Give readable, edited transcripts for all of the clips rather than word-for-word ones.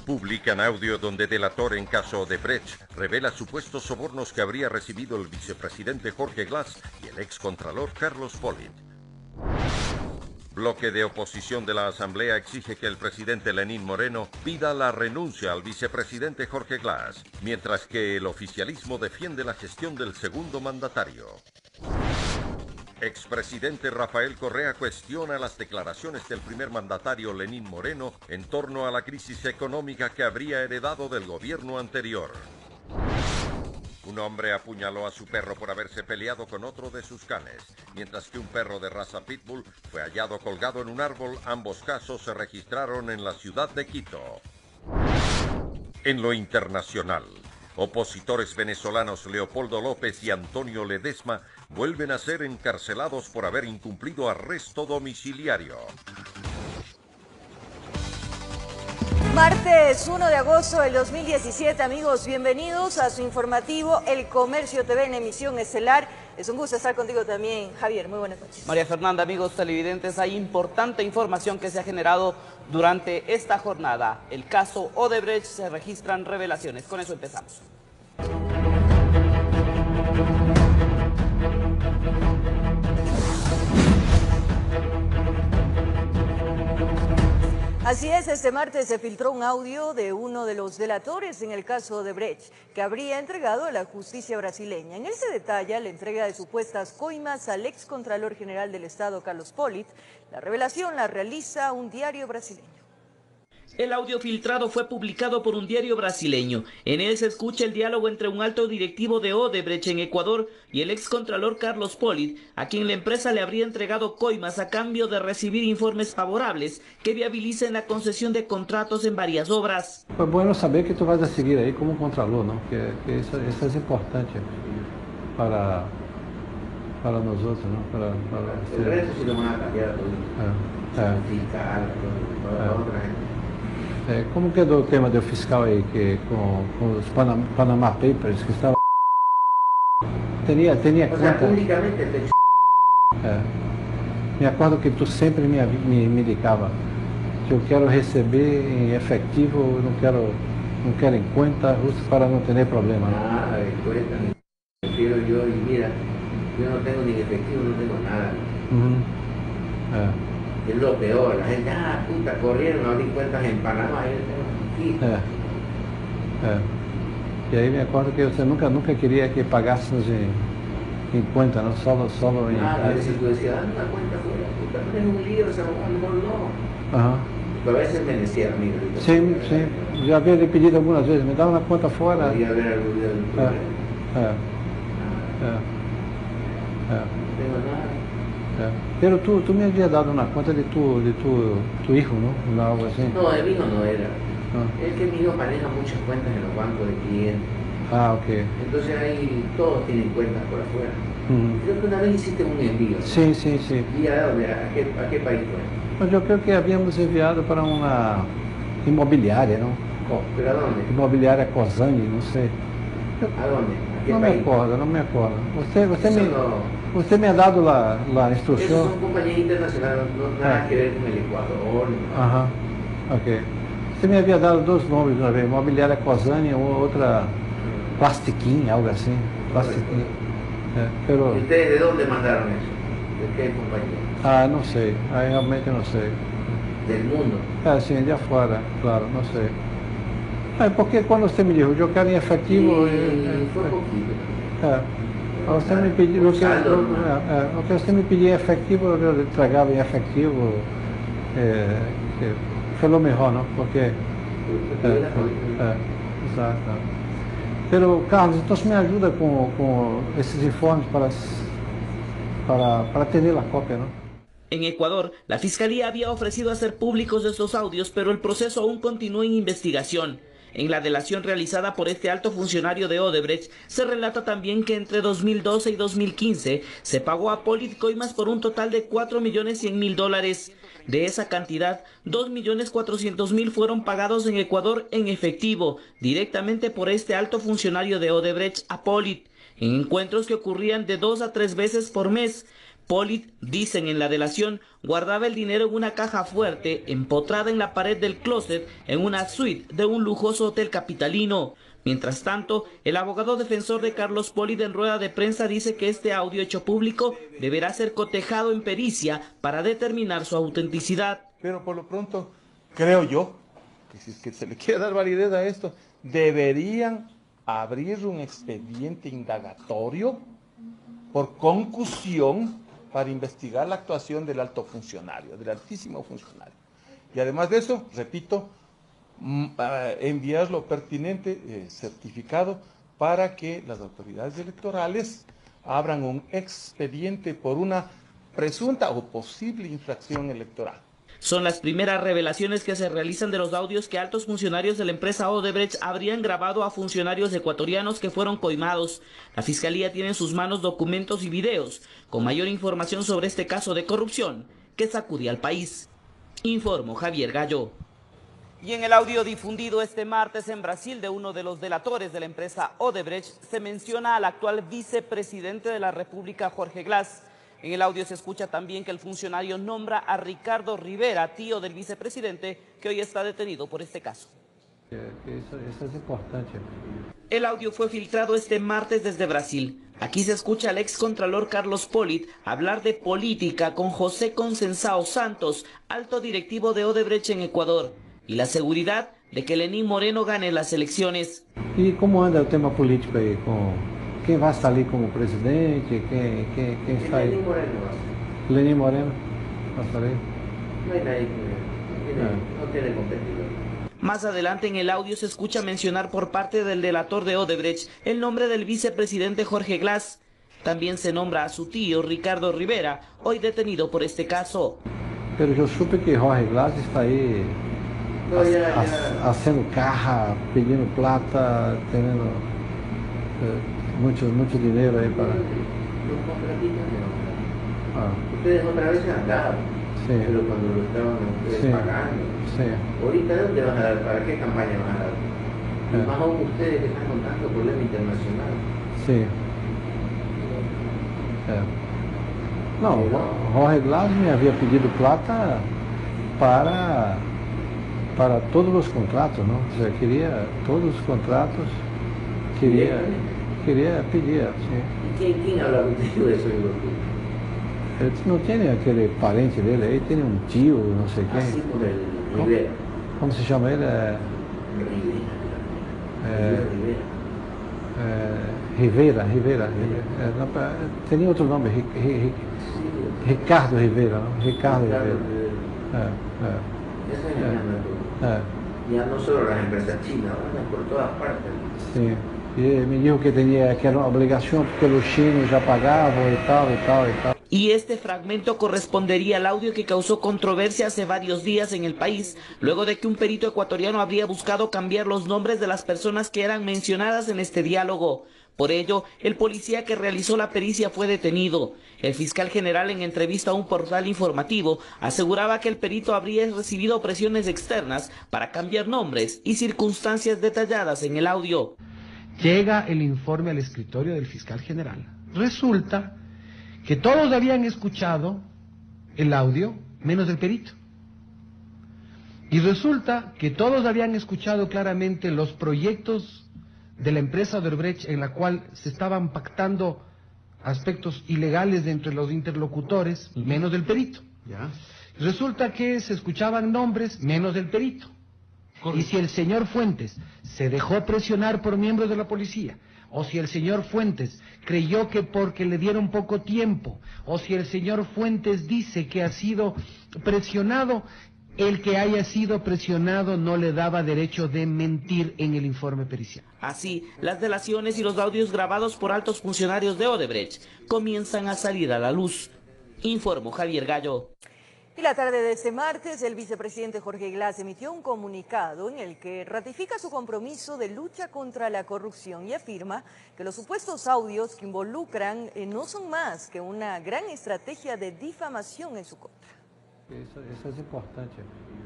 Publican audio donde delator en caso Odebrecht revela supuestos sobornos que habría recibido el vicepresidente Jorge Glass y el excontralor Carlos Pollitt. Bloque de oposición de la Asamblea exige que el presidente Lenín Moreno pida la renuncia al vicepresidente Jorge Glass, mientras que el oficialismo defiende la gestión del segundo mandatario. Expresidente Rafael Correa cuestiona las declaraciones del primer mandatario Lenín Moreno en torno a la crisis económica que habría heredado del gobierno anterior. Un hombre apuñaló a su perro por haberse peleado con otro de sus canes, mientras que un perro de raza pitbull fue hallado colgado en un árbol. Ambos casos se registraron en la ciudad de Quito. En lo internacional, opositores venezolanos Leopoldo López y Antonio Ledesma vuelven a ser encarcelados por haber incumplido arresto domiciliario. Martes 1 de agosto del 2017, amigos, bienvenidos a su informativo El Comercio TV en emisión estelar. Es un gusto estar contigo también, Javier. Muy buenas noches. María Fernanda, amigos televidentes, hay importante información que se ha generado durante esta jornada. El caso Odebrecht, se registran revelaciones. Con eso empezamos. Así es, este martes se filtró un audio de uno de los delatores en el caso Odebrecht, que habría entregado a la justicia brasileña. En él se detalla la entrega de supuestas coimas al excontralor general del Estado, Carlos Pollitt. La revelación la realiza un diario brasileño. El audio filtrado fue publicado por un diario brasileño. En él se escucha el diálogo entre un alto directivo de Odebrecht en Ecuador y el excontralor Carlos Pollitt, a quien la empresa le habría entregado coimas a cambio de recibir informes favorables que viabilicen la concesión de contratos en varias obras. Foi bueno saber que tu vas a seguir aí como contralor, ¿no? Que isso é importante para nosotros, ¿no? Para el resto sí lo van a cambiar todo. Fiscal, toda otra gente. Como quedou o tema do fiscal aí, que com os Panama Papers, que estava... Tinha O sea, conta... públicamente te... Me acordo que tu sempre me ligava, que eu quero receber em efetivo, não quero em conta, justo para não ter problema, ¿no? Nada de cuenta, ni prefiero yo, y mira, yo no tengo ni efectivo, no tengo nada. Es lo peor, la gente, puta, corrieron a abrir cuentas en Panamá, yo tengo aquí. E aí me acordo que você nunca queria que pagássemos em conta, não? Solo em... Nada, a veces tú decías, dame una cuenta fuera, puta, no es un lío, o sea, a lo mejor no. Pero a veces me decía, amigo. Sim. Já havia lhe pedido algumas vezes, me dá uma conta fora. Podía haber algún día del problema. No tengo nada. Pero tu me havia dado uma conta de tu hijo, ¿no? Algo así. No, el hijo no era. Es que mi hijo maneja muchas cuentas en los bancos de clientes. Ok. Entonces ahí todos tienen cuentas por afuera. Creo que una vez hiciste un envío, ¿no? Sim. ¿Y a dónde? ¿A qué país fue? Mas eu creio que havíamos enviado para uma imobiliária, não? ¿Pero a dónde? Imobiliária Cosani, não sei. ¿A dónde? ¿A qué Não país? me recordo. Você Eso me ha dado a Esas instrução. son compañías internacionales, no nada que ver con el Ecuador. Aham, ok. Você me havia dado dois nomes uma vez, imobiliária Cosani ou outra Plastiquim, algo assim. Plastiquim. Pero... ¿Y ustedes de dónde mandaron eso? ¿De qué compañía? Não sei. Aí realmente não sei. Del mundo. Sim, de fora, claro, não sei. Porque quando você me dijo, eu quero em efetivo... Y fue poquito. Você me pediu, o que você me pedia em efetivo, eu entregava em efetivo, foi o melhor, não? Porque... Exato. Pero, Carlos, então me ajuda com esses informes para ter a cópia, não? En Ecuador, la Fiscalía había ofrecido hacer públicos estos audios, pero el proceso aún continúa en investigación. En la delación realizada por este alto funcionario de Odebrecht, se relata también que entre 2012 y 2015 se pagó a Pollitt coimas por un total de $4.100.000. De esa cantidad, $2.400.000 fueron pagados en Ecuador en efectivo, directamente por este alto funcionario de Odebrecht a Pollitt, en encuentros que ocurrían de 2 a 3 veces por mes. Pollitt, dicen en la delación, guardaba el dinero en una caja fuerte empotrada en la pared del closet en una suite de un lujoso hotel capitalino. Mientras tanto, el abogado defensor de Carlos Pollitt en rueda de prensa dice que este audio hecho público deberá ser cotejado en pericia para determinar su autenticidad. Pero por lo pronto, creo yo, que si es que se le quiere dar validez a esto, deberían abrir un expediente indagatorio por concusión para investigar la actuación del alto funcionario, del altísimo funcionario. Y además de eso, repito, enviar lo pertinente certificado para que las autoridades electorales abran un expediente por una presunta o posible infracción electoral. Son las primeras revelaciones que se realizan de los audios que altos funcionarios de la empresa Odebrecht habrían grabado a funcionarios ecuatorianos que fueron coimados. La Fiscalía tiene en sus manos documentos y videos con mayor información sobre este caso de corrupción que sacude al país. Informó Javier Gallo. Y en el audio difundido este martes en Brasil de uno de los delatores de la empresa Odebrecht se menciona al actual vicepresidente de la República, Jorge Glass. En el audio se escucha también que el funcionario nombra a Ricardo Rivera, tío del vicepresidente, que hoy está detenido por este caso. Eso es importante. El audio fue filtrado este martes desde Brasil. Aquí se escucha al excontralor Carlos Pollitt hablar de política con José Consensao Santos, alto directivo de Odebrecht en Ecuador, y la seguridad de que Lenín Moreno gane las elecciones. ¿Y cómo anda el tema político ahí? ¿Quién va a salir como presidente? ¿Quién está ahí? Lenín Moreno. Lenín Moreno va a salir. No hay nadie no tiene competidor. Más adelante en el audio se escucha mencionar por parte del delator de Odebrecht el nombre del vicepresidente Jorge Glass. También se nombra a su tío Ricardo Rivera, hoy detenido por este caso. Pero yo supe que Jorge Glass está ahí haciendo caja, pidiendo plata, teniendo mucho dinero ahí para... Los contratistas no. Ustedes otra vez han dado, sí, pero cuando lo estaban ustedes pagando. Sí. Ahorita, ¿dónde van a dar? ¿Para qué campaña van a dar? Y más aún ustedes que están con tanto problema internacional. Sí. No, Jorge Glass me había pedido plata para todos los contratos, ¿no? O sea, quería todos los contratos, quería pedir, sí. ¿Y quién habla contigo de eso? Él no tiene aquel parente dele, él tiene un tío, no sé qué. Así por el Rivera. ¿Cómo se llama él? Rivera. Tenía otro nombre, Ricardo Rivera, ¿no? Ricardo Rivera. Eso es ya no solo las empresas chinas, van por todas partes. Sí. Y me dijo que era una obligación porque los chinos ya pagaban y tal. Y este fragmento correspondería al audio que causó controversia hace varios días en el país, luego de que un perito ecuatoriano habría buscado cambiar los nombres de las personas que eran mencionadas en este diálogo. Por ello, el policía que realizó la pericia fue detenido. El fiscal general, en entrevista a un portal informativo, aseguraba que el perito habría recibido presiones externas para cambiar nombres y circunstancias detalladas en el audio. Llega el informe al escritorio del fiscal general. Resulta que todos habían escuchado el audio, menos el perito. Y resulta que todos habían escuchado claramente los proyectos de la empresa Odebrecht en la cual se estaban pactando aspectos ilegales entre los interlocutores, menos del perito. ¿Ya? Resulta que se escuchaban nombres, menos del perito. Y si el señor Fuentes se dejó presionar por miembros de la policía, o si el señor Fuentes creyó que porque le dieron poco tiempo, o si el señor Fuentes dice que ha sido presionado, el que haya sido presionado no le daba derecho de mentir en el informe pericial. Así, las delaciones y los audios grabados por altos funcionarios de Odebrecht comienzan a salir a la luz. Informó Javier Gallo. Y la tarde de este martes, el vicepresidente Jorge Glass emitió un comunicado en el que ratifica su compromiso de lucha contra la corrupción y afirma que los supuestos audios que involucran no son más que una gran estrategia de difamación en su contra. Eso es importante.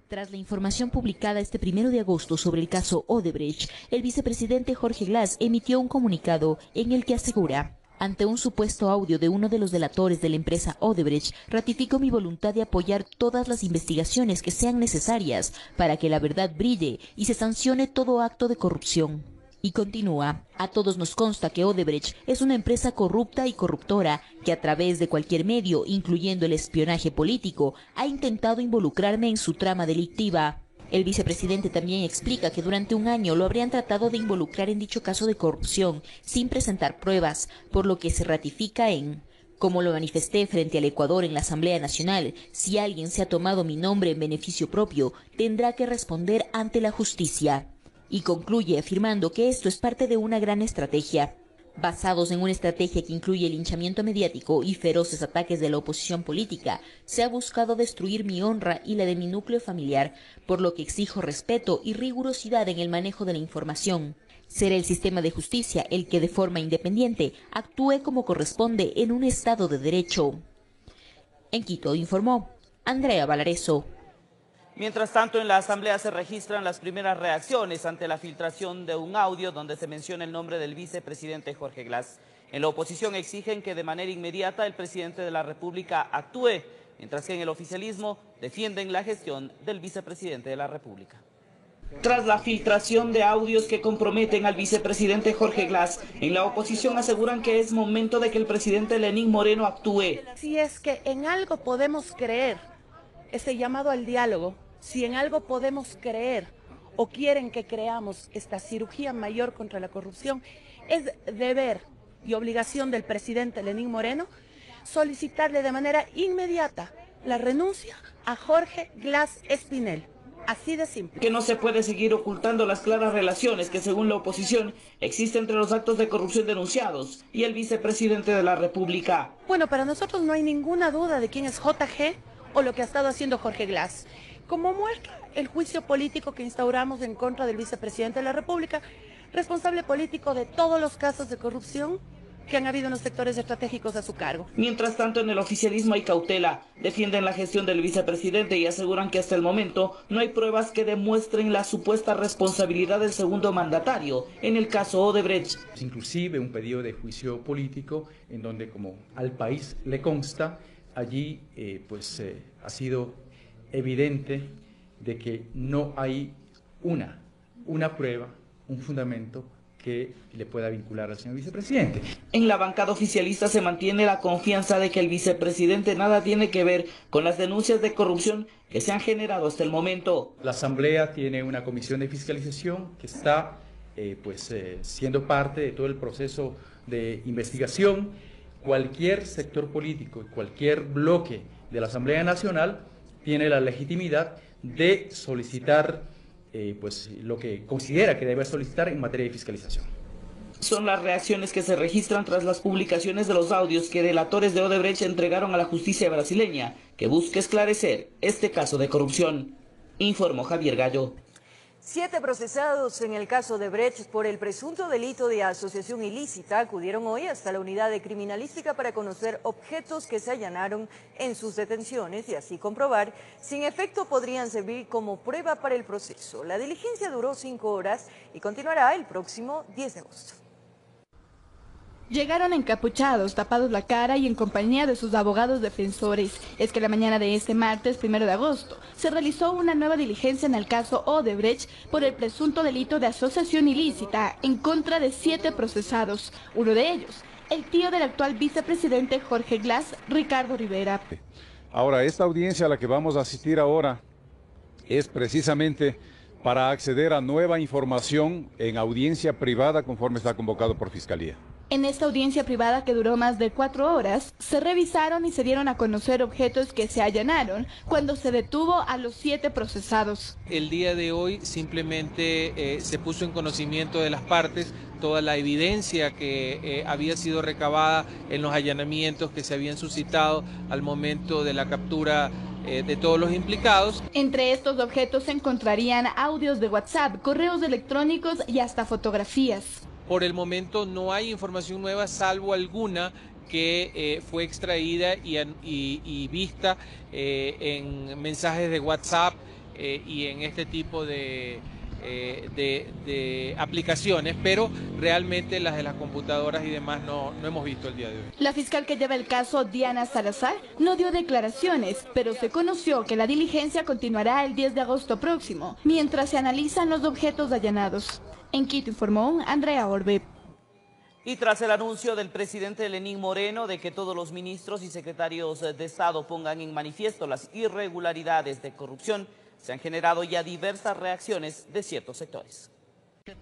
Tras la información publicada este 1 de agosto sobre el caso Odebrecht, el vicepresidente Jorge Glass emitió un comunicado en el que asegura: ante un supuesto audio de uno de los delatores de la empresa Odebrecht, ratifico mi voluntad de apoyar todas las investigaciones que sean necesarias para que la verdad brille y se sancione todo acto de corrupción. Y continúa, a todos nos consta que Odebrecht es una empresa corrupta y corruptora que a través de cualquier medio, incluyendo el espionaje político, ha intentado involucrarme en su trama delictiva. El vicepresidente también explica que durante un año lo habrían tratado de involucrar en dicho caso de corrupción, sin presentar pruebas, por lo que se ratifica en... Como lo manifesté frente al Ecuador en la Asamblea Nacional, si alguien se ha tomado mi nombre en beneficio propio, tendrá que responder ante la justicia. Y concluye afirmando que esto es parte de una gran estrategia. Basados en una estrategia que incluye el linchamiento mediático y feroces ataques de la oposición política, se ha buscado destruir mi honra y la de mi núcleo familiar, por lo que exijo respeto y rigurosidad en el manejo de la información. Será el sistema de justicia el que de forma independiente actúe como corresponde en un Estado de Derecho. En Quito informó Andrea Valareso. Mientras tanto, en la Asamblea se registran las primeras reacciones ante la filtración de un audio donde se menciona el nombre del vicepresidente Jorge Glass. En la oposición exigen que de manera inmediata el presidente de la República actúe, mientras que en el oficialismo defienden la gestión del vicepresidente de la República. Tras la filtración de audios que comprometen al vicepresidente Jorge Glass, en la oposición aseguran que es momento de que el presidente Lenín Moreno actúe. Si es que en algo podemos creer, ese llamado al diálogo, si en algo podemos creer o quieren que creamos esta cirugía mayor contra la corrupción, es deber y obligación del presidente Lenín Moreno solicitarle de manera inmediata la renuncia a Jorge Glass Espinel. Así de simple. Que no se puede seguir ocultando las claras relaciones que, según la oposición, existen entre los actos de corrupción denunciados y el vicepresidente de la República. Bueno, para nosotros no hay ninguna duda de quién es JG o lo que ha estado haciendo Jorge Glass. Como muestra el juicio político que instauramos en contra del vicepresidente de la República, responsable político de todos los casos de corrupción que han habido en los sectores estratégicos a su cargo. Mientras tanto, en el oficialismo hay cautela, defienden la gestión del vicepresidente y aseguran que hasta el momento no hay pruebas que demuestren la supuesta responsabilidad del segundo mandatario en el caso Odebrecht. Inclusive un pedido de juicio político en donde, como al país le consta, allí ha sido evidente de que no hay una prueba, un fundamento que le pueda vincular al señor vicepresidente. En la bancada oficialista se mantiene la confianza de que el vicepresidente nada tiene que ver con las denuncias de corrupción que se han generado hasta el momento. La Asamblea tiene una comisión de fiscalización que está siendo parte de todo el proceso de investigación. Cualquier sector político y cualquier bloque de la Asamblea Nacional tiene la legitimidad de solicitar lo que considera que debe solicitar en materia de fiscalización. Son las reacciones que se registran tras las publicaciones de los audios que delatores de Odebrecht entregaron a la justicia brasileña, que busca esclarecer este caso de corrupción. Informó Javier Gallo. 7 procesados en el caso de Brecht por el presunto delito de asociación ilícita acudieron hoy hasta la unidad de criminalística para conocer objetos que se allanaron en sus detenciones y así comprobar si en efecto podrían servir como prueba para el proceso. La diligencia duró 5 horas y continuará el próximo 10 de agosto. Llegaron encapuchados, tapados la cara y en compañía de sus abogados defensores. Es que la mañana de este martes, 1 de agosto, se realizó una nueva diligencia en el caso Odebrecht por el presunto delito de asociación ilícita en contra de 7 procesados. Uno de ellos, el tío del actual vicepresidente Jorge Glass, Ricardo Rivera. Ahora, esta audiencia a la que vamos a asistir ahora es precisamente para acceder a nueva información en audiencia privada conforme está convocado por Fiscalía. En esta audiencia privada que duró más de 4 horas, se revisaron y se dieron a conocer objetos que se allanaron cuando se detuvo a los 7 procesados. El día de hoy simplemente se puso en conocimiento de las partes toda la evidencia que había sido recabada en los allanamientos que se habían suscitado al momento de la captura de todos los implicados. Entre estos objetos se encontrarían audios de WhatsApp, correos electrónicos y hasta fotografías. Por el momento no hay información nueva, salvo alguna que fue extraída y vista en mensajes de WhatsApp y en este tipo de de aplicaciones, pero realmente las de las computadoras y demás no hemos visto el día de hoy. La fiscal que lleva el caso, Diana Salazar, no dio declaraciones, pero se conoció que la diligencia continuará el 10 de agosto próximo, mientras se analizan los objetos allanados. En Quito informó Andrea Orbe. Y tras el anuncio del presidente Lenín Moreno de que todos los ministros y secretarios de Estado pongan en manifiesto las irregularidades de corrupción, se han generado ya diversas reacciones de ciertos sectores.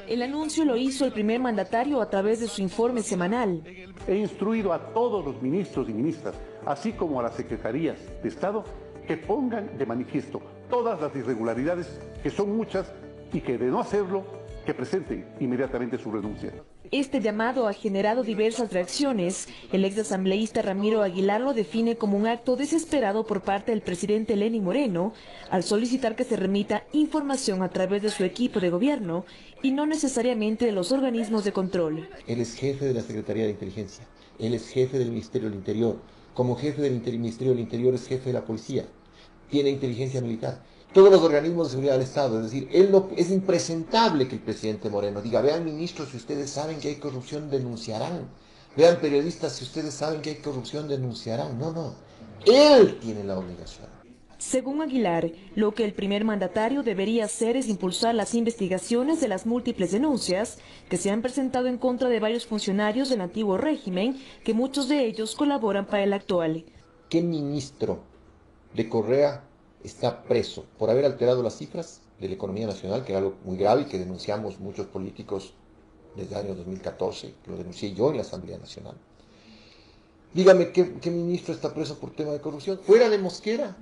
El anuncio lo hizo el primer mandatario a través de su informe semanal. He instruido a todos los ministros y ministras, así como a las secretarías de Estado, que pongan de manifiesto todas las irregularidades, que son muchas, y que de no hacerlo, que presenten inmediatamente su renuncia. Este llamado ha generado diversas reacciones. El exasambleísta Ramiro Aguilar lo define como un acto desesperado por parte del presidente Lenín Moreno al solicitar que se remita información a través de su equipo de gobierno y no necesariamente de los organismos de control. Él es jefe de la Secretaría de Inteligencia, él es jefe del Ministerio del Interior, como jefe del Ministerio del Interior es jefe de la policía, tiene inteligencia militar. Todos los organismos de seguridad del Estado, es decir, es impresentable que el presidente Moreno diga, vean ministros, si ustedes saben que hay corrupción, denunciarán. Vean periodistas, si ustedes saben que hay corrupción, denunciarán. No, él tiene la obligación. Según Aguilar, lo que el primer mandatario debería hacer es impulsar las investigaciones de las múltiples denuncias que se han presentado en contra de varios funcionarios del antiguo régimen, que muchos de ellos colaboran para el actual. ¿Qué ministro de Correa está preso por haber alterado las cifras de la economía nacional, que era algo muy grave y que denunciamos muchos políticos desde el año 2014, que lo denuncié yo en la Asamblea Nacional? Dígame, ¿qué ministro está preso por tema de corrupción? Fuera de Mosquera,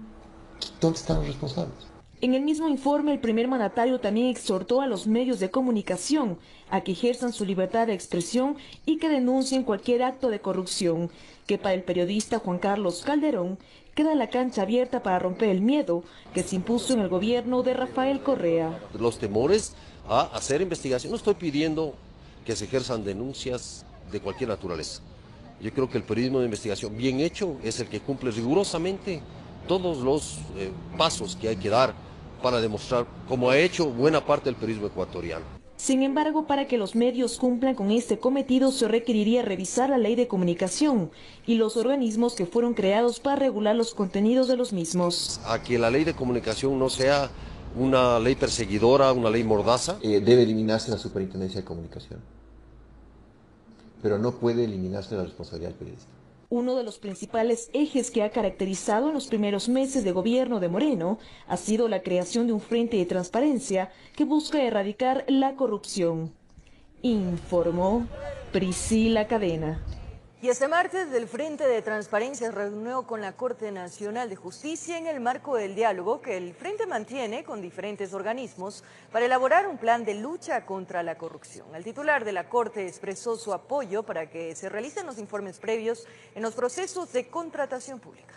¿dónde están los responsables? En el mismo informe, el primer mandatario también exhortó a los medios de comunicación a que ejerzan su libertad de expresión y que denuncien cualquier acto de corrupción, que para el periodista Juan Carlos Calderón queda la cancha abierta para romper el miedo que se impuso en el gobierno de Rafael Correa. Los temores a hacer investigación. No estoy pidiendo que se ejerzan denuncias de cualquier naturaleza. Yo creo que el periodismo de investigación bien hecho es el que cumple rigurosamente todos los pasos que hay que dar para demostrar, como ha hecho buena parte del periodismo ecuatoriano. Sin embargo, para que los medios cumplan con este cometido se requeriría revisar la ley de comunicación y los organismos que fueron creados para regular los contenidos de los mismos. A que la ley de comunicación no sea una ley perseguidora, una ley mordaza. Debe eliminarse la Superintendencia de Comunicación, pero no puede eliminarse la responsabilidad del periodista. Uno de los principales ejes que ha caracterizado en los primeros meses de gobierno de Moreno ha sido la creación de un frente de transparencia que busca erradicar la corrupción. Informó Priscila Cadena. Y este martes el Frente de Transparencia se reunió con la Corte Nacional de Justicia en el marco del diálogo que el Frente mantiene con diferentes organismos para elaborar un plan de lucha contra la corrupción. El titular de la Corte expresó su apoyo para que se realicen los informes previos en los procesos de contratación pública.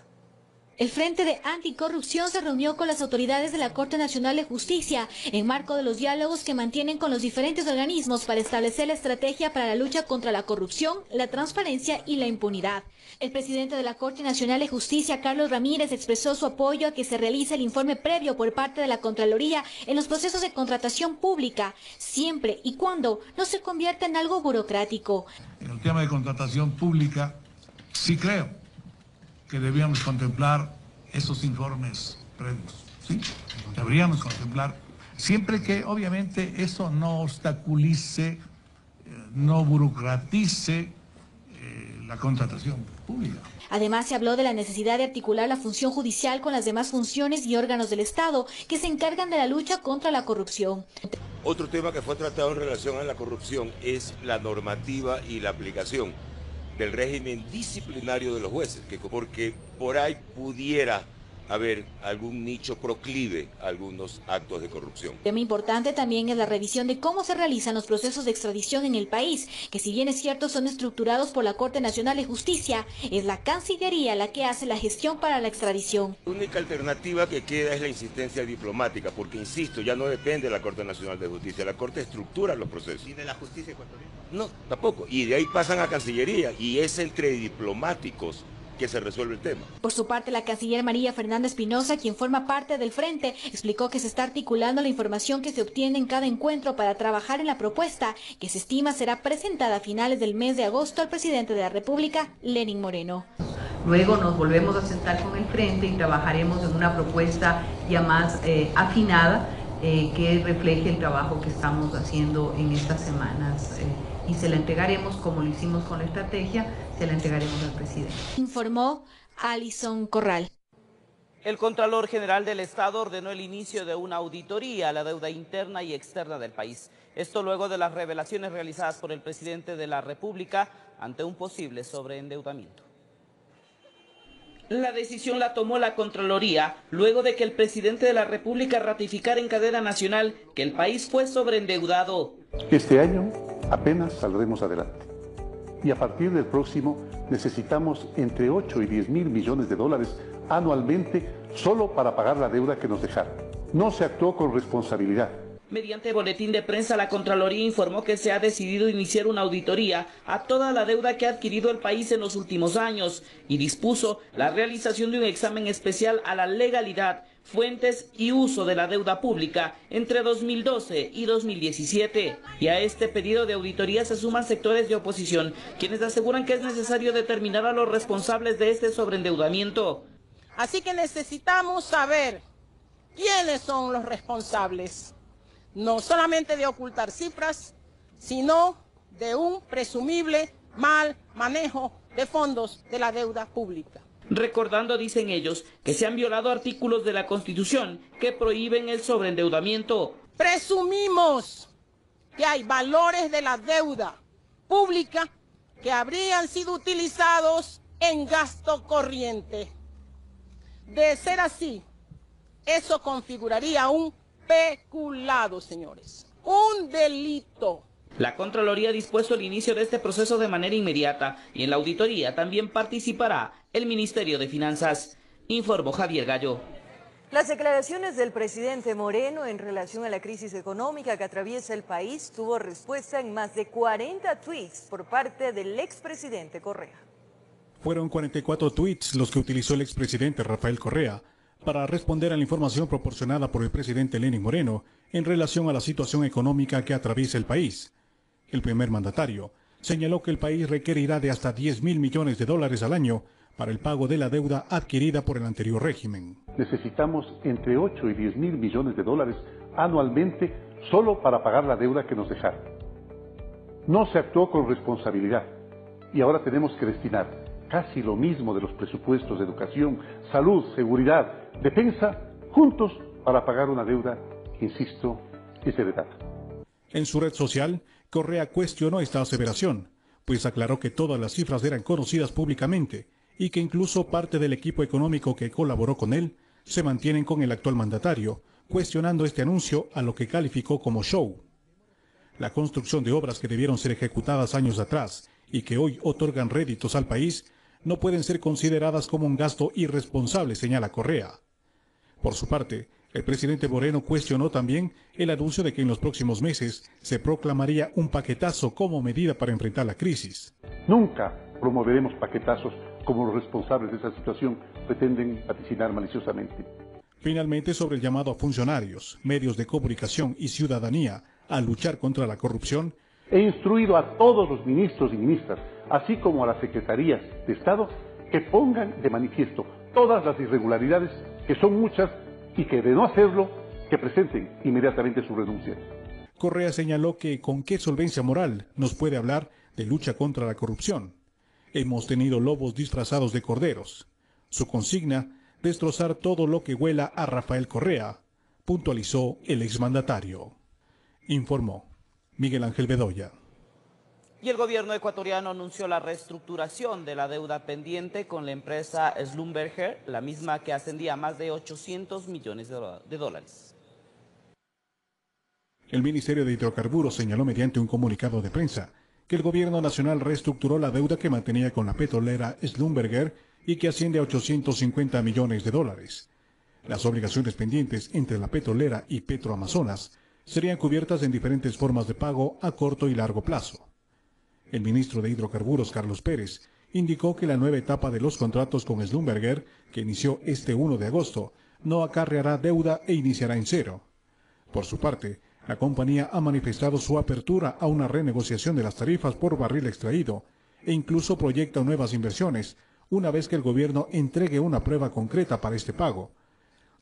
El Frente de Anticorrupción se reunió con las autoridades de la Corte Nacional de Justicia en marco de los diálogos que mantienen con los diferentes organismos para establecer la estrategia para la lucha contra la corrupción, la transparencia y la impunidad. El presidente de la Corte Nacional de Justicia, Carlos Ramírez, expresó su apoyo a que se realice el informe previo por parte de la Contraloría en los procesos de contratación pública, siempre y cuando no se convierta en algo burocrático. En el tema de contratación pública, sí creo que debíamos contemplar esos informes previos, ¿sí? Deberíamos contemplar, siempre que obviamente eso no obstaculice, no burocratice la contratación pública. Además, se habló de la necesidad de articular la función judicial con las demás funciones y órganos del Estado que se encargan de la lucha contra la corrupción. Otro tema que fue tratado en relación a la corrupción es la normativa y la aplicación del régimen disciplinario de los jueces, porque por ahí pudiera haber algún nicho proclive a algunos actos de corrupción. Tema importante también es la revisión de cómo se realizan los procesos de extradición en el país, que si bien es cierto son estructurados por la Corte Nacional de Justicia, es la Cancillería la que hace la gestión para la extradición. La única alternativa que queda es la insistencia diplomática, porque insisto, ya no depende de la Corte Nacional de Justicia, la Corte estructura los procesos. ¿Y de la justicia ecuatoriana? No, tampoco, y de ahí pasan a Cancillería, y es entre diplomáticos que se resuelve el tema. Por su parte, la canciller María Fernanda Espinosa, quien forma parte del Frente, explicó que se está articulando la información que se obtiene en cada encuentro para trabajar en la propuesta, que se estima será presentada a finales del mes de agosto al presidente de la República, Lenín Moreno. Luego nos volvemos a sentar con el Frente y trabajaremos en una propuesta ya más afinada que refleje el trabajo que estamos haciendo en estas semanas. Y se la entregaremos, como lo hicimos con la estrategia, se la entregaremos al presidente. Informó Alison Corral. El Contralor General del Estado ordenó el inicio de una auditoría a la deuda interna y externa del país. Esto luego de las revelaciones realizadas por el presidente de la República ante un posible sobreendeudamiento. La decisión la tomó la Contraloría luego de que el presidente de la República ratificara en cadena nacional que el país fue sobreendeudado. Este año apenas saldremos adelante. Y a partir del próximo necesitamos entre 8 y 10 mil millones de dólares anualmente solo para pagar la deuda que nos dejaron. No se actuó con responsabilidad. Mediante boletín de prensa, la Contraloría informó que se ha decidido iniciar una auditoría a toda la deuda que ha adquirido el país en los últimos años y dispuso la realización de un examen especial a la legalidad, fuentes y uso de la deuda pública entre 2012 y 2017. Y a este pedido de auditoría se suman sectores de oposición, quienes aseguran que es necesario determinar a los responsables de este sobreendeudamiento. Así que necesitamos saber quiénes son los responsables, no solamente de ocultar cifras, sino de un presumible mal manejo de fondos de la deuda pública. Recordando, dicen ellos, que se han violado artículos de la Constitución que prohíben el sobreendeudamiento. Presumimos que hay valores de la deuda pública que habrían sido utilizados en gasto corriente. De ser así, eso configuraría un peculado, señores, un delito. La Contraloría ha dispuesto el inicio de este proceso de manera inmediata y en la auditoría también participará el Ministerio de Finanzas, informó Javier Gallo. Las declaraciones del presidente Moreno en relación a la crisis económica que atraviesa el país tuvo respuesta en más de 40 tweets por parte del expresidente Correa. Fueron 44 tweets los que utilizó el expresidente Rafael Correa para responder a la información proporcionada por el presidente Lenín Moreno en relación a la situación económica que atraviesa el país. El primer mandatario señaló que el país requerirá de hasta 10 mil millones de dólares al año para el pago de la deuda adquirida por el anterior régimen. Necesitamos entre 8 y 10 mil millones de dólares anualmente solo para pagar la deuda que nos dejaron. No se actuó con responsabilidad y ahora tenemos que destinar casi lo mismo de los presupuestos de educación, salud, seguridad, defensa, juntos para pagar una deuda que, insisto, es heredada. En su red social, Correa cuestionó esta aseveración, pues aclaró que todas las cifras eran conocidas públicamente y que incluso parte del equipo económico que colaboró con él se mantienen con el actual mandatario, cuestionando este anuncio a lo que calificó como show. La construcción de obras que debieron ser ejecutadas años atrás y que hoy otorgan réditos al país no pueden ser consideradas como un gasto irresponsable, señala Correa. Por su parte, el presidente Moreno cuestionó también el anuncio de que en los próximos meses se proclamaría un paquetazo como medida para enfrentar la crisis. Nunca promoveremos paquetazos como los responsables de esa situación pretenden vaticinar maliciosamente. Finalmente, sobre el llamado a funcionarios, medios de comunicación y ciudadanía a luchar contra la corrupción, he instruido a todos los ministros y ministras, así como a las secretarías de Estado, que pongan de manifiesto todas las irregularidades, que son muchas, y que de no hacerlo, que presenten inmediatamente su renuncia. Correa señaló que con qué solvencia moral nos puede hablar de lucha contra la corrupción. Hemos tenido lobos disfrazados de corderos. Su consigna, destrozar todo lo que huela a Rafael Correa, puntualizó el exmandatario. Informó Miguel Ángel Bedoya. Y el gobierno ecuatoriano anunció la reestructuración de la deuda pendiente con la empresa Schlumberger, la misma que ascendía a más de 800 millones de dólares. El Ministerio de Hidrocarburos señaló mediante un comunicado de prensa que el gobierno nacional reestructuró la deuda que mantenía con la petrolera Schlumberger y que asciende a 850 millones de dólares. Las obligaciones pendientes entre la petrolera y Petroamazonas serían cubiertas en diferentes formas de pago a corto y largo plazo. El ministro de Hidrocarburos, Carlos Pérez, indicó que la nueva etapa de los contratos con Schlumberger, que inició este 1 de agosto, no acarreará deuda e iniciará en cero. Por su parte, la compañía ha manifestado su apertura a una renegociación de las tarifas por barril extraído e incluso proyecta nuevas inversiones una vez que el gobierno entregue una prueba concreta para este pago.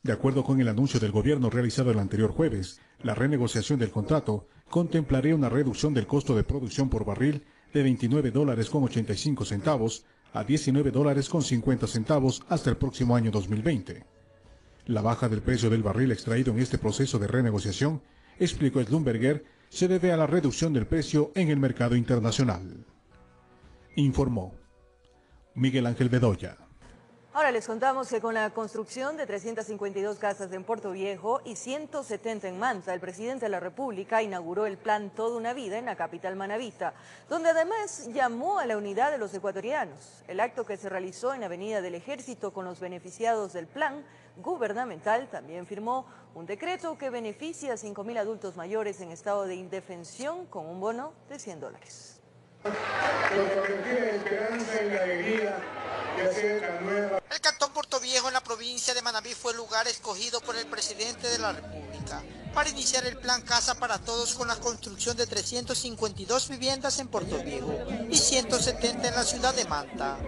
De acuerdo con el anuncio del gobierno realizado el anterior jueves, la renegociación del contrato contemplaría una reducción del costo de producción por barril de $29.85 a $19.50 hasta el próximo año 2020. La baja del precio del barril extraído en este proceso de renegociación, explicó Schlumberger, se debe a la reducción del precio en el mercado internacional. Informó Miguel Ángel Bedoya. Ahora les contamos que con la construcción de 352 casas en Puerto Viejo y 170 en Manta, el presidente de la República inauguró el plan Toda una Vida en la capital manabita, donde además llamó a la unidad de los ecuatorianos. El acto que se realizó en la Avenida del Ejército con los beneficiados del plan gubernamental también firmó un decreto que beneficia a 5.000 adultos mayores en estado de indefensión con un bono de $100. El cantón Puerto Viejo en la provincia de Manabí fue el lugar escogido por el presidente de la República para iniciar el plan Casa para Todos con la construcción de 352 viviendas en Puerto Viejo y 170 en la ciudad de Manta.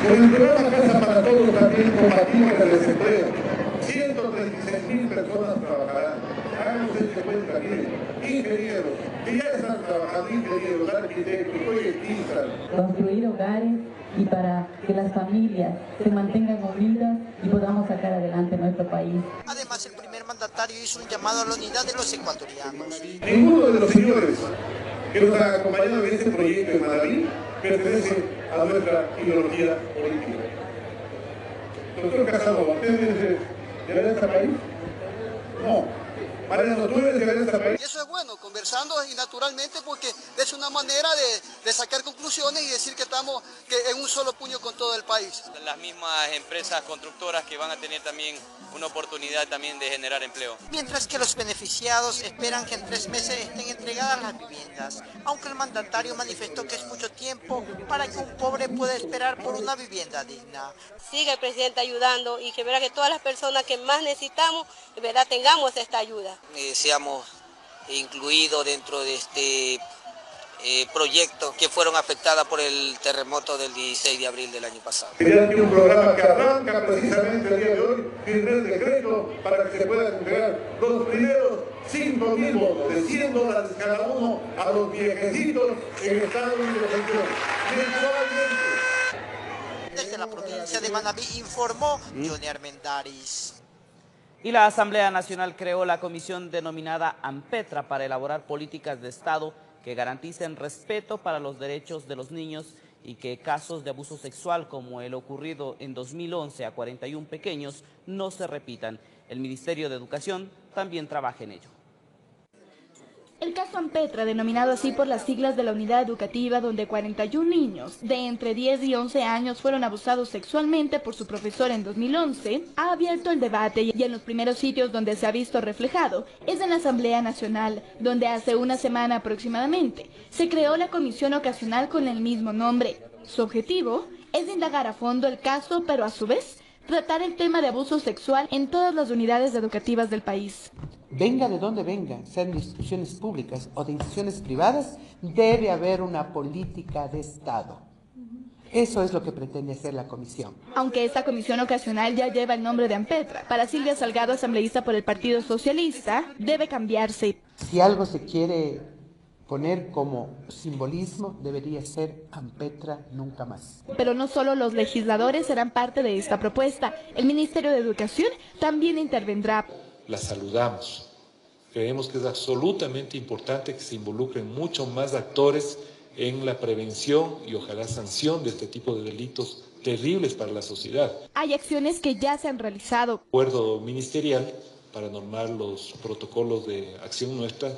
Con el programa Casa para Todos también combatimos el desempleo. 136.000 personas trabajarán. Hagamos este cuenta, miren, ingenieros, que ya están trabajando, ingenieros, arquitectos, proyectistas. Construir hogares y para que las familias se mantengan unidas y podamos sacar adelante nuestro país. Además, el primer mandatario hizo un llamado a la unidad de los ecuatorianos. Ninguno de los señores que nos han acompañado en este proyecto en Manaví pertenece a nuestra ideología política. Doctor Casanova, ¿usted es de este país? No. Mariano, ¿tú eres de este país? Y eso es bueno, conversando y naturalmente, porque es una manera de sacar conclusiones y decir que estamos en un solo puño con todo el país. Las mismas empresas constructoras que van a tener también una oportunidad también de generar empleo. Mientras que los beneficiados esperan que en 3 meses estén entregadas las viviendas, aunque el mandatario manifestó que es mucho tiempo para que un pobre pueda esperar por una vivienda digna. Sigue el presidente ayudando y que verá que todas las personas que más necesitamos, de verdad tengamos esta ayuda. Seamos incluidos dentro de este proyecto que fueron afectadas por el terremoto del 16 de abril del año pasado. Mediante un programa que arranca precisamente el día de hoy, firmé el decreto para que se puedan entregar los primeros 5.000 bonos de $100 cada uno a los viejecitos en estado de indefensión. Desde la provincia de Manabí informó Johnny Armendáriz. Y la Asamblea Nacional creó la comisión denominada AMPETRA para elaborar políticas de Estado que garanticen respeto para los derechos de los niños y que casos de abuso sexual como el ocurrido en 2011 a 41 pequeños no se repitan. El Ministerio de Educación también trabaja en ello. El caso AMPETRA, denominado así por las siglas de la unidad educativa donde 41 niños de entre 10 y 11 años fueron abusados sexualmente por su profesor en 2011, ha abierto el debate y en los primeros sitios donde se ha visto reflejado es en la Asamblea Nacional, donde hace una semana aproximadamente se creó la comisión ocasional con el mismo nombre. Su objetivo es indagar a fondo el caso, pero a su vez tratar el tema de abuso sexual en todas las unidades educativas del país. Venga de donde venga, sean de instituciones públicas o de instituciones privadas, debe haber una política de Estado. Eso es lo que pretende hacer la comisión. Aunque esta comisión ocasional ya lleva el nombre de AMPETRA, para Silvia Salgado, asambleísta por el Partido Socialista, debe cambiarse. Si algo se quiere poner como simbolismo, debería ser AMPETRA nunca más. Pero no solo los legisladores serán parte de esta propuesta, el Ministerio de Educación también intervendrá. La saludamos. Creemos que es absolutamente importante que se involucren mucho más actores en la prevención y ojalá sanción de este tipo de delitos terribles para la sociedad. Hay acciones que ya se han realizado. Acuerdo ministerial para normar los protocolos de acción nuestra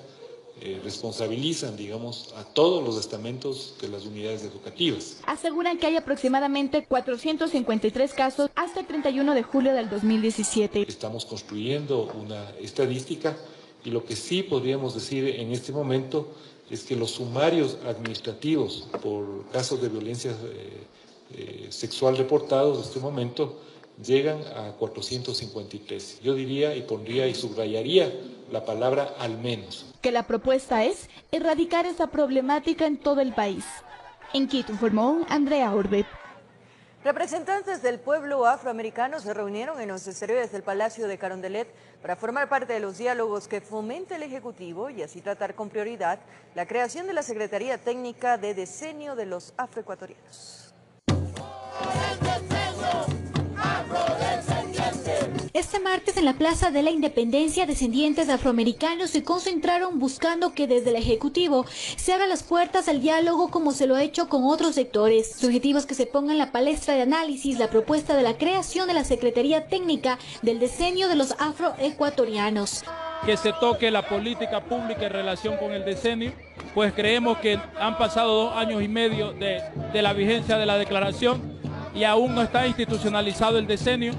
responsabilizan, digamos, a todos los estamentos de las unidades educativas. Aseguran que hay aproximadamente 453 casos hasta el 31 de julio del 2017. Estamos construyendo una estadística y lo que sí podríamos decir en este momento es que los sumarios administrativos por casos de violencia sexual reportados en este momento llegan a 453. Yo diría y pondría y subrayaría la palabra al menos. Que la propuesta es erradicar esa problemática en todo el país. En Quito informó Andrea Orbe. Representantes del pueblo afroamericano se reunieron en los exteriores del Palacio de Carondelet para formar parte de los diálogos que fomenta el Ejecutivo y así tratar con prioridad la creación de la Secretaría Técnica de Decenio de los Afroecuatorianos. Este martes en la Plaza de la Independencia, descendientes de afroamericanos se concentraron buscando que desde el Ejecutivo se abran las puertas al diálogo como se lo ha hecho con otros sectores. Su objetivo es que se ponga en la palestra de análisis la propuesta de la creación de la Secretaría Técnica del Decenio de los Afroecuatorianos. Que se toque la política pública en relación con el decenio, pues creemos que han pasado 2 años y medio de la vigencia de la declaración y aún no está institucionalizado el decenio.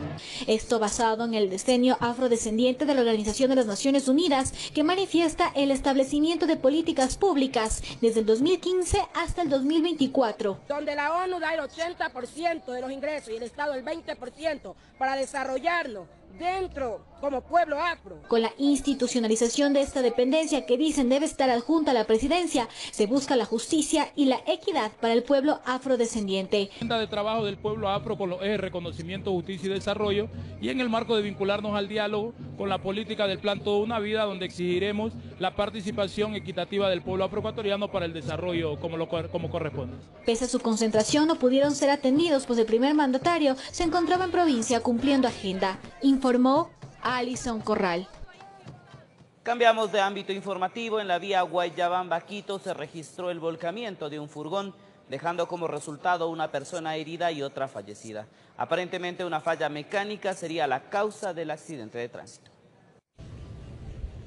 Esto basado en el decenio afrodescendiente de la Organización de las Naciones Unidas, que manifiesta el establecimiento de políticas públicas desde el 2015 hasta el 2024. Donde la ONU da el 80% de los ingresos y el Estado el 20% para desarrollarlo dentro como pueblo afro. Con la institucionalización de esta dependencia que dicen debe estar adjunta a la presidencia, se busca la justicia y la equidad para el pueblo afrodescendiente. La agenda de trabajo del pueblo afro con los ejes reconocimiento, justicia y desarrollo, y en el marco de vincularnos al diálogo con la política del plan Toda una Vida, donde exigiremos la participación equitativa del pueblo afroecuatoriano para el desarrollo como corresponde. Pese a su concentración, no pudieron ser atendidos, pues el primer mandatario se encontraba en provincia cumpliendo agenda, informó Alison Corral. Cambiamos de ámbito informativo. En la vía Guayabamba-Quito se registró el volcamiento de un furgón, dejando como resultado una persona herida y otra fallecida. Aparentemente una falla mecánica sería la causa del accidente de tránsito.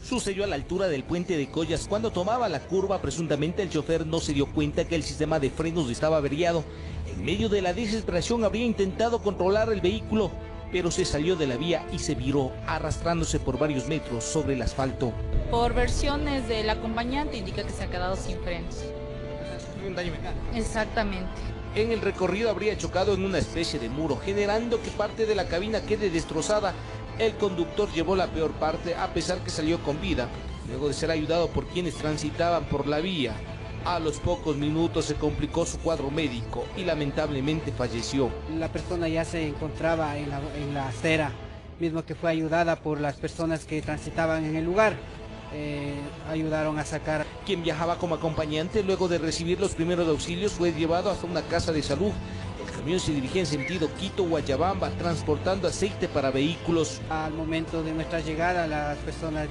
Sucedió a la altura del puente de Collas. Cuando tomaba la curva, presuntamente el chofer no se dio cuenta que el sistema de frenos estaba averiado. En medio de la desesperación habría intentado controlar el vehículo, pero se salió de la vía y se viró, arrastrándose por varios metros sobre el asfalto. Por versiones del acompañante indica que se ha quedado sin frenos. Un daño mecánico. Exactamente. En el recorrido habría chocado en una especie de muro, generando que parte de la cabina quede destrozada. El conductor llevó la peor parte, a pesar que salió con vida, luego de ser ayudado por quienes transitaban por la vía. A los pocos minutos se complicó su cuadro médico y lamentablemente falleció. La persona ya se encontraba en la acera, mismo que fue ayudada por las personas que transitaban en el lugar. Ayudaron a sacar. Quien viajaba como acompañante, luego de recibir los primeros auxilios, fue llevado hasta una casa de salud. El camión se dirigía en sentido Quito-Guayabamba, transportando aceite para vehículos. Al momento de nuestra llegada, las personas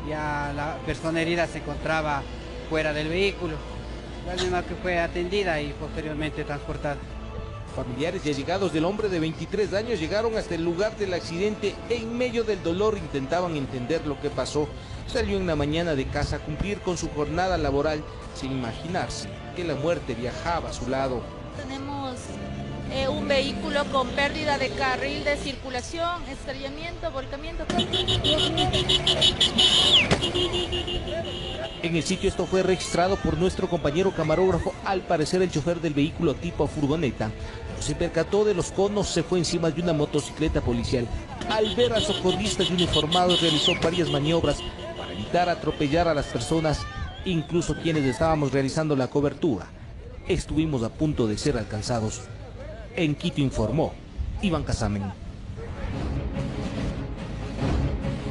la persona herida se encontraba fuera del vehículo, la misma que fue atendida y posteriormente transportada. Familiares y allegados del hombre de 23 años llegaron hasta el lugar del accidente. En medio del dolor intentaban entender lo que pasó. Salió en la mañana de casa a cumplir con su jornada laboral, sin imaginarse que la muerte viajaba a su lado. Tenemos un vehículo con pérdida de carril de circulación, estrellamiento, volcamiento. En el sitio esto fue registrado por nuestro compañero camarógrafo. Al parecer el chofer del vehículo tipo furgoneta se percató de los conos, se fue encima de una motocicleta policial. Al ver a socorristas uniformados realizó varias maniobras para evitar atropellar a las personas, incluso quienes estábamos realizando la cobertura. Estuvimos a punto de ser alcanzados. En Quito informó Iván Casamen.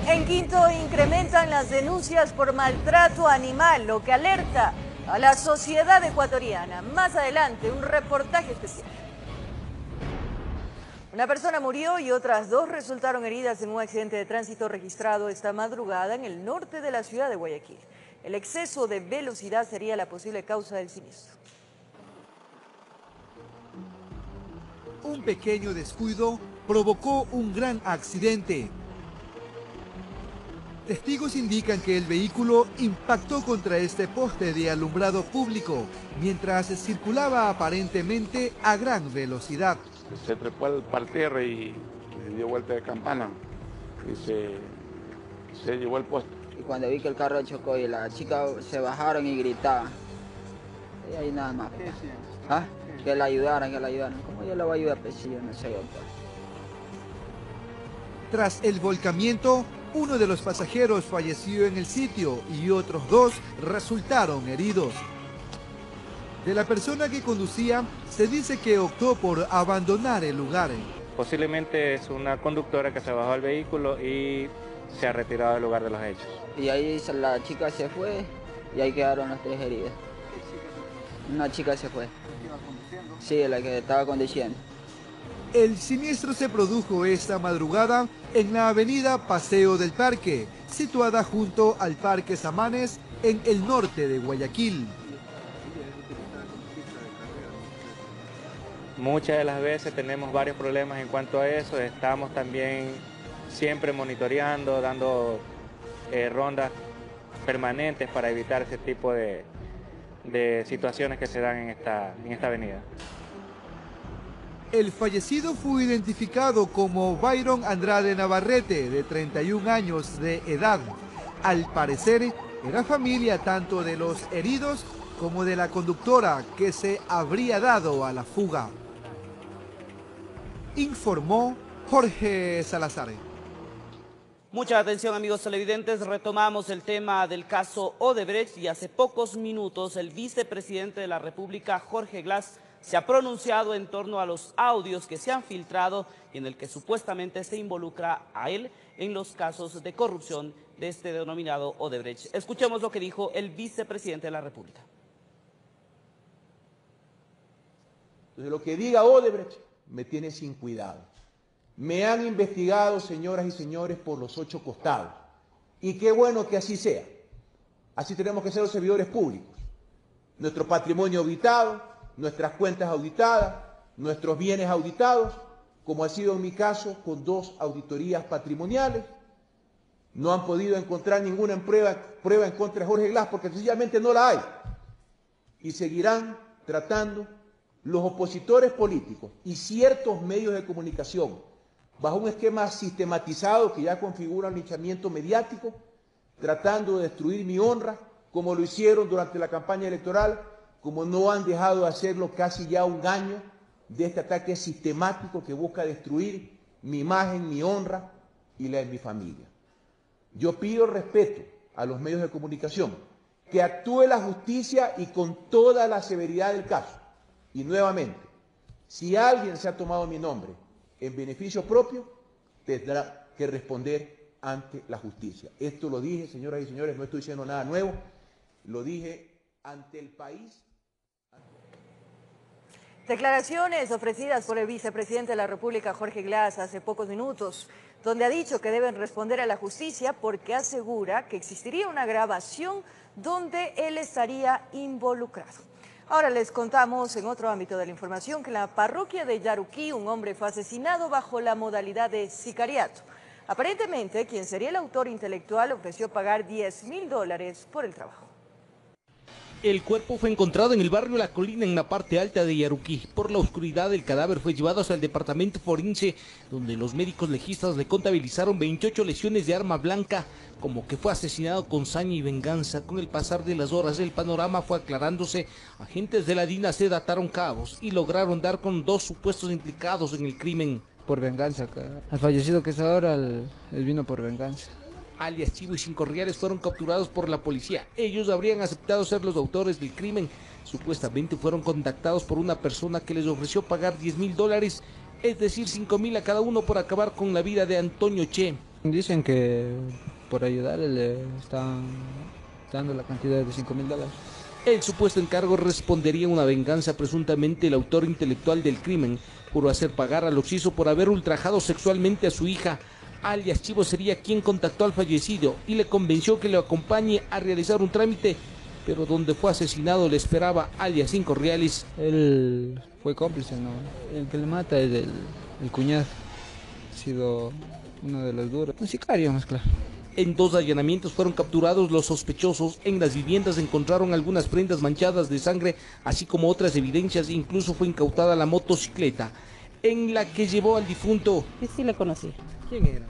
En Quito incrementan las denuncias por maltrato animal, lo que alerta a la sociedad ecuatoriana. Más adelante, un reportaje especial. Una persona murió y otras 2 resultaron heridas en un accidente de tránsito registrado esta madrugada en el norte de la ciudad de Guayaquil. El exceso de velocidad sería la posible causa del siniestro. Un pequeño descuido provocó un gran accidente. Testigos indican que el vehículo impactó contra este poste de alumbrado público mientras circulaba aparentemente a gran velocidad. Se trepó al parterre y dio vuelta de campana y se llevó el poste. Y cuando vi que el carro chocó y las chicas se bajaron y gritaban. Y ahí nada más. ¿Ah? Que la ayudaran, que la ayudaran. ¿Cómo yo la voy a ayudar? Pues si yo no sé, doctor. Tras el volcamiento, uno de los pasajeros falleció en el sitio y otros 2 resultaron heridos. De la persona que conducía, se dice que optó por abandonar el lugar. Posiblemente es una conductora que se bajó del vehículo y se ha retirado del lugar de los hechos. Y ahí la chica se fue y ahí quedaron las 3 heridas. Una chica se fue. Sí, la que estaba conduciendo. El siniestro se produjo esta madrugada en la avenida Paseo del Parque, situada junto al Parque Samanes, en el norte de Guayaquil. Muchas de las veces tenemos varios problemas en cuanto a eso. Estamos también siempre monitoreando, dando rondas permanentes para evitar ese tipo de situaciones que se dan en esta avenida. El fallecido fue identificado como Byron Andrade Navarrete, de 31 años de edad. Al parecer, era familia tanto de los heridos como de la conductora que se habría dado a la fuga. Informó Jorge Salazar. Mucha atención, amigos televidentes, retomamos el tema del caso Odebrecht y hace pocos minutos el vicepresidente de la República, Jorge Glass, se ha pronunciado en torno a los audios que se han filtrado y en el que supuestamente se involucra a él en los casos de corrupción de este denominado Odebrecht. Escuchemos lo que dijo el vicepresidente de la República. Entonces, lo que diga Odebrecht me tiene sin cuidado. Me han investigado, señoras y señores, por los 8 costados. Y qué bueno que así sea. Así tenemos que ser los servidores públicos. Nuestro patrimonio auditado, nuestras cuentas auditadas, nuestros bienes auditados, como ha sido en mi caso con 2 auditorías patrimoniales. No han podido encontrar ninguna prueba en contra de Jorge Glass porque sencillamente no la hay. Y seguirán tratando los opositores políticos y ciertos medios de comunicación bajo un esquema sistematizado que ya configura un linchamiento mediático, tratando de destruir mi honra, como lo hicieron durante la campaña electoral, como no han dejado de hacerlo casi ya 1 año de este ataque sistemático que busca destruir mi imagen, mi honra y la de mi familia. Yo pido respeto a los medios de comunicación, que actúe la justicia y con toda la severidad del caso. Y nuevamente, si alguien se ha tomado mi nombre en beneficio propio, tendrá que responder ante la justicia. Esto lo dije, señoras y señores, no estoy diciendo nada nuevo, lo dije ante el país. Declaraciones ofrecidas por el vicepresidente de la República, Jorge Glass, hace pocos minutos, donde ha dicho que deben responder a la justicia porque asegura que existiría una grabación donde él estaría involucrado. Ahora les contamos en otro ámbito de la información que en la parroquia de Yaruquí un hombre fue asesinado bajo la modalidad de sicariato. Aparentemente, quien sería el autor intelectual ofreció pagar $10.000 por el trabajo. El cuerpo fue encontrado en el barrio La Colina, en la parte alta de Yaruquí. Por la oscuridad, el cadáver fue llevado hasta el departamento forense, donde los médicos legistas le contabilizaron 28 lesiones de arma blanca, como que fue asesinado con saña y venganza. Con el pasar de las horas, el panorama fue aclarándose. Agentes de la DINA se ataron cabos y lograron dar con 2 supuestos implicados en el crimen. Por venganza, al fallecido que es ahora, él vino por venganza. Alias Chivo y 5 reales fueron capturados por la policía. Ellos habrían aceptado ser los autores del crimen. Supuestamente fueron contactados por una persona que les ofreció pagar $10.000, es decir, 5.000 a cada uno por acabar con la vida de Antonio Che. Dicen que por ayudarle le están dando la cantidad de $5.000. El supuesto encargo respondería a una venganza. Presuntamente el autor intelectual del crimen juró hacer pagar al occiso por haber ultrajado sexualmente a su hija. Alias Chivo sería quien contactó al fallecido y le convenció que lo acompañe a realizar un trámite, pero donde fue asesinado le esperaba alias 5 reales. Él fue cómplice, ¿no? El que le mata es el cuñado. Ha sido uno de los duros. Un sicario, más claro. En 2 allanamientos fueron capturados los sospechosos. En las viviendas encontraron algunas prendas manchadas de sangre, así como otras evidencias. Incluso fue incautada la motocicleta en la que llevó al difunto. Sí le conocí. ¿Quién era?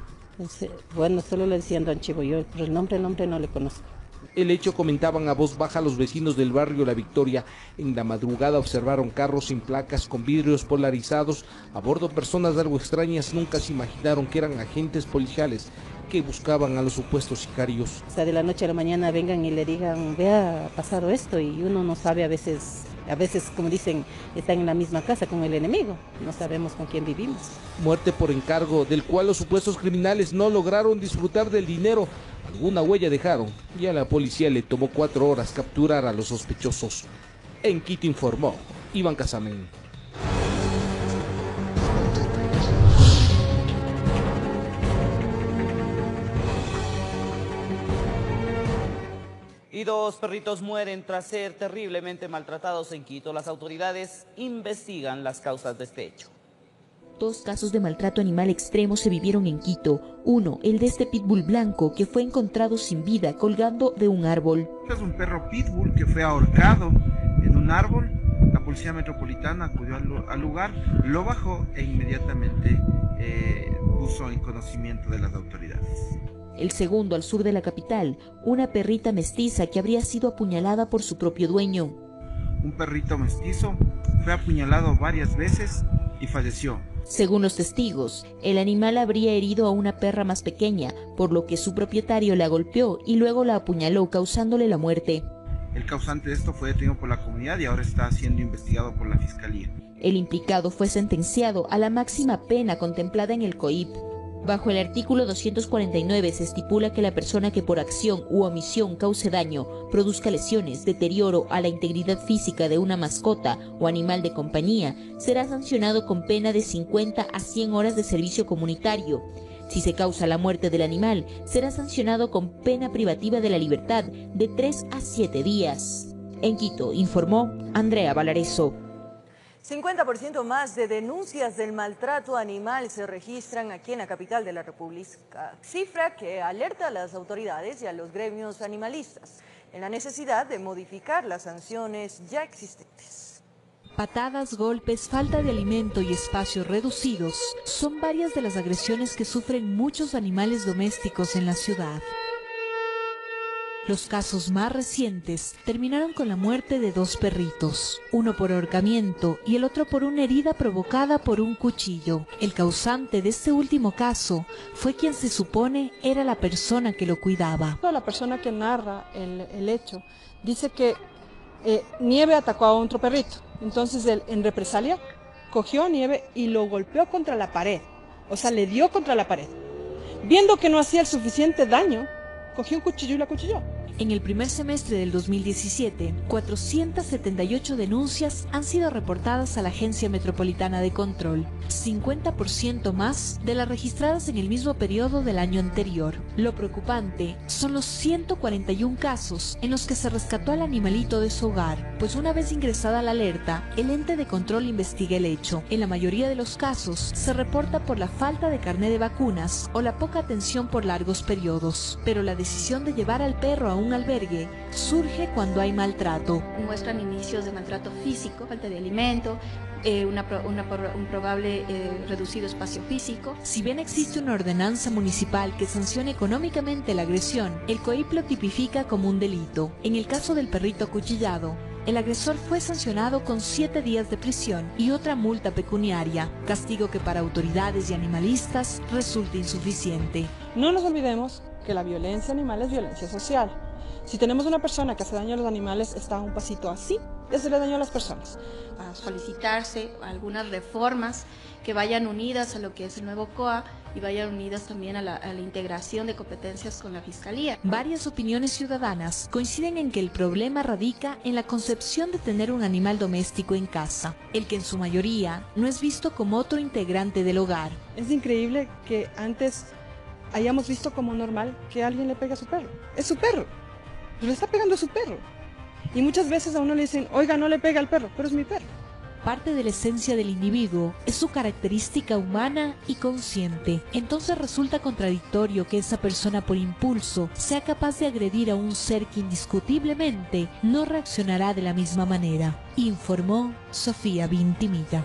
Bueno, solo le decían Don Chiboyo, pero el nombre no le conozco. El hecho comentaban a voz baja los vecinos del barrio La Victoria. En la madrugada observaron carros sin placas con vidrios polarizados. A bordo personas algo extrañas, nunca se imaginaron que eran agentes policiales que buscaban a los supuestos sicarios. O sea, de la noche a la mañana vengan y le digan, vea, ha pasado esto, y uno no sabe a veces, como dicen, están en la misma casa con el enemigo. No sabemos con quién vivimos. Muerte por encargo, del cual los supuestos criminales no lograron disfrutar del dinero. Alguna huella dejaron y a la policía le tomó 4 horas capturar a los sospechosos. En Quito informó Iván Casamen. Y 2 perritos mueren tras ser terriblemente maltratados en Quito. Las autoridades investigan las causas de este hecho. 2 casos de maltrato animal extremo se vivieron en Quito. Uno, el de este pitbull blanco que fue encontrado sin vida colgando de un árbol. Es un perro pitbull que fue ahorcado en un árbol. La policía metropolitana acudió al lugar, lo bajó e inmediatamente puso en conocimiento de las autoridades. El segundo, al sur de la capital, una perrita mestiza que habría sido apuñalada por su propio dueño. Un perrito mestizo fue apuñalado varias veces y falleció. Según los testigos, el animal habría herido a una perra más pequeña, por lo que su propietario la golpeó y luego la apuñaló, causándole la muerte. El causante de esto fue detenido por la comunidad y ahora está siendo investigado por la fiscalía. El implicado fue sentenciado a la máxima pena contemplada en el COIP. Bajo el artículo 249 se estipula que la persona que por acción u omisión cause daño, produzca lesiones, deterioro a la integridad física de una mascota o animal de compañía, será sancionado con pena de 50 a 100 horas de servicio comunitario. Si se causa la muerte del animal, será sancionado con pena privativa de la libertad de 3 a 7 días. En Quito, informó Andrea Valareso. 50% más de denuncias del maltrato animal se registran aquí en la capital de la República, cifra que alerta a las autoridades y a los gremios animalistas en la necesidad de modificar las sanciones ya existentes. Patadas, golpes, falta de alimento y espacios reducidos son varias de las agresiones que sufren muchos animales domésticos en la ciudad. Los casos más recientes terminaron con la muerte de 2 perritos, uno por ahorcamiento y el otro por una herida provocada por un cuchillo. El causante de este último caso fue quien se supone era la persona que lo cuidaba. La persona que narra el hecho dice que Nieve atacó a otro perrito, entonces él en represalia cogió a Nieve y lo golpeó contra la pared, o sea, le dio contra la pared. Viendo que no hacía el suficiente daño, cogió un cuchillo y la acuchilló. En el primer semestre del 2017, 478 denuncias han sido reportadas a la Agencia Metropolitana de Control, 50% más de las registradas en el mismo periodo del año anterior. Lo preocupante son los 141 casos en los que se rescató al animalito de su hogar, pues una vez ingresada la alerta, el ente de control investiga el hecho. En la mayoría de los casos se reporta por la falta de carné de vacunas o la poca atención por largos periodos, pero la decisión de llevar al perro a un albergue surge cuando hay maltrato. Muestran inicios de maltrato físico, falta de alimento, un probable reducido espacio físico. Si bien existe una ordenanza municipal que sanciona económicamente la agresión, el COIP lo tipifica como un delito. En el caso del perrito acuchillado, el agresor fue sancionado con 7 días de prisión y otra multa pecuniaria, castigo que para autoridades y animalistas resulta insuficiente. No nos olvidemos que la violencia animal es violencia social. Si tenemos una persona que hace daño a los animales, está a un pasito así de hacerle daño a las personas. A solicitarse algunas reformas que vayan unidas a lo que es el nuevo COA y vayan unidas también a la integración de competencias con la Fiscalía. Varias opiniones ciudadanas coinciden en que el problema radica en la concepción de tener un animal doméstico en casa, el que en su mayoría no es visto como otro integrante del hogar. Es increíble que antes hayamos visto como normal que alguien le pegue a su perro. Es su perro. Le está pegando a su perro. Y muchas veces a uno le dicen, oiga, no le pega al perro, pero es mi perro. Parte de la esencia del individuo es su característica humana y consciente. Entonces resulta contradictorio que esa persona por impulso sea capaz de agredir a un ser que indiscutiblemente no reaccionará de la misma manera, informó Sofía Vintimilla.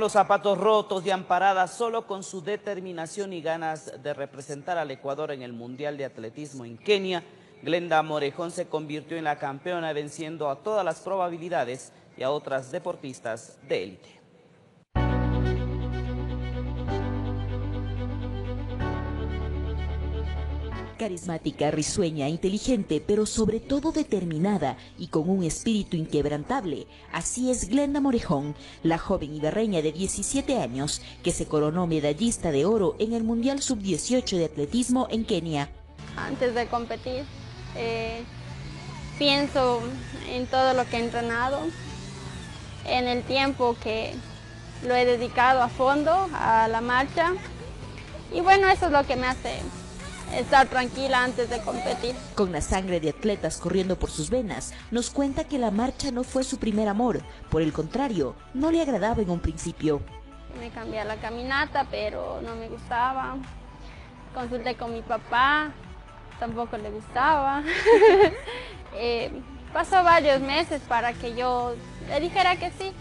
Con los zapatos rotos y amparada solo con su determinación y ganas de representar al Ecuador en el Mundial de Atletismo en Kenia, Glenda Morejón se convirtió en la campeona, venciendo a todas las probabilidades y a otras deportistas de élite. Carismática, risueña, inteligente, pero sobre todo determinada y con un espíritu inquebrantable. Así es Glenda Morejón, la joven ibarreña de 17 años que se coronó medallista de oro en el Mundial Sub-18 de Atletismo en Kenia. Antes de competir, pienso en todo lo que he entrenado, en el tiempo que lo he dedicado a fondo a la marcha, y bueno, eso es lo que me hace estar tranquila antes de competir. Con la sangre de atletas corriendo por sus venas, nos cuenta que la marcha no fue su primer amor. Por el contrario, no le agradaba en un principio. Me cambié a la caminata, pero no me gustaba. Consulté con mi papá, tampoco le gustaba. Pasó varios meses para que yo le dijera que sí.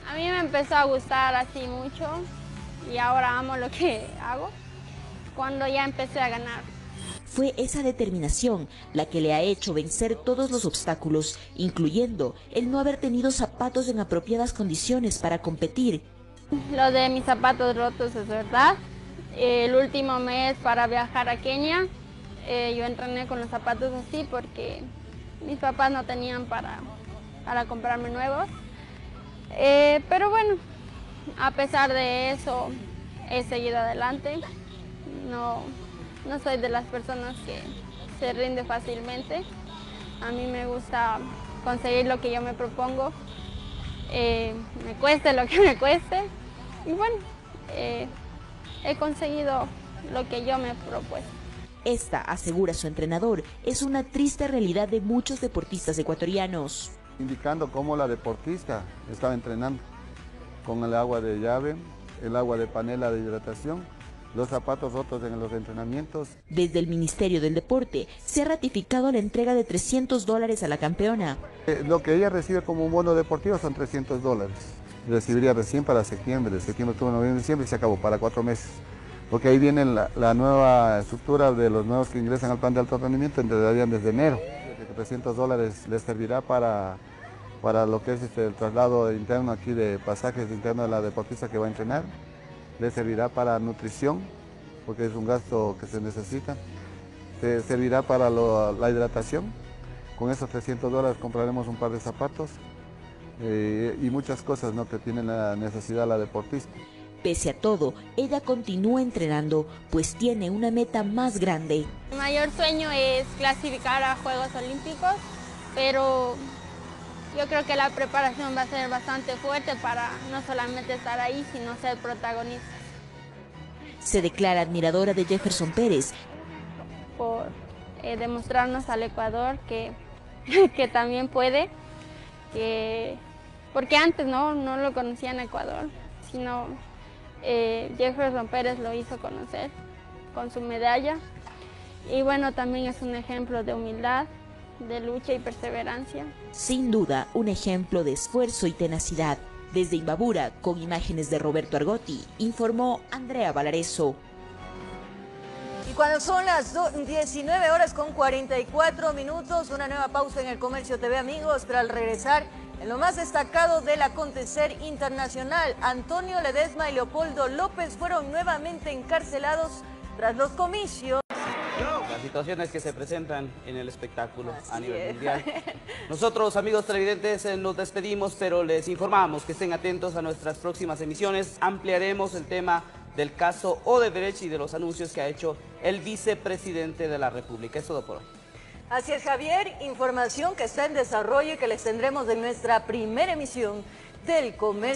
A mí me empezó a gustar así mucho y ahora amo lo que hago cuando ya empecé a ganar. Fue esa determinación la que le ha hecho vencer todos los obstáculos, incluyendo el no haber tenido zapatos en apropiadas condiciones para competir. Lo de mis zapatos rotos es verdad. El último mes para viajar a Kenia, yo entrené con los zapatos así porque mis papás no tenían para comprarme nuevos. Pero bueno, a pesar de eso, he seguido adelante. No soy de las personas que se rinde fácilmente. A mí me gusta conseguir lo que yo me propongo, me cueste lo que me cueste. Y bueno, he conseguido lo que yo me he propuesto. Esta, asegura su entrenador, es una triste realidad de muchos deportistas ecuatorianos. Indicando cómo la deportista estaba entrenando con el agua de llave, el agua de panela de hidratación, los zapatos rotos en los entrenamientos. Desde el Ministerio del Deporte se ha ratificado la entrega de $300 a la campeona. Lo que ella recibe como un bono deportivo son $300. Recibiría recién para septiembre, octubre, noviembre, diciembre y se acabó para 4 meses. Porque ahí viene la nueva estructura de los nuevos que ingresan al plan de alto rendimiento, entrarían desde enero. $300 les servirá para lo que es el traslado interno aquí de pasajes internos de la deportista que va a entrenar. Le servirá para nutrición, porque es un gasto que se necesita. Se servirá para la hidratación. Con esos $300 compraremos un par de zapatos y muchas cosas, ¿no?, que tiene la necesidad la deportista. Pese a todo, ella continúa entrenando, pues tiene una meta más grande. Mi mayor sueño es clasificar a Juegos Olímpicos, pero yo creo que la preparación va a ser bastante fuerte para no solamente estar ahí, sino ser protagonista. Se declara admiradora de Jefferson Pérez. Por demostrarnos al Ecuador que también puede, porque antes no lo conocía en Ecuador, sino Jefferson Pérez lo hizo conocer con su medalla. Y bueno, también es un ejemplo de humildad, de lucha y perseverancia. Sin duda, un ejemplo de esfuerzo y tenacidad. Desde Imbabura, con imágenes de Roberto Argotti, informó Andrea Valareso. Y cuando son las 19:44, una nueva pausa en el Comercio TV, amigos, pero al regresar, en lo más destacado del acontecer internacional, Antonio Ledesma y Leopoldo López fueron nuevamente encarcelados tras los comicios. Las situaciones que se presentan en el espectáculo a nivel mundial. Nosotros, amigos televidentes, nos despedimos, pero les informamos que estén atentos a nuestras próximas emisiones. Ampliaremos el tema del caso Odebrecht y de los anuncios que ha hecho el vicepresidente de la República. Es todo por hoy. Así es, Javier, información que está en desarrollo y que les tendremos en nuestra primera emisión del Comercio.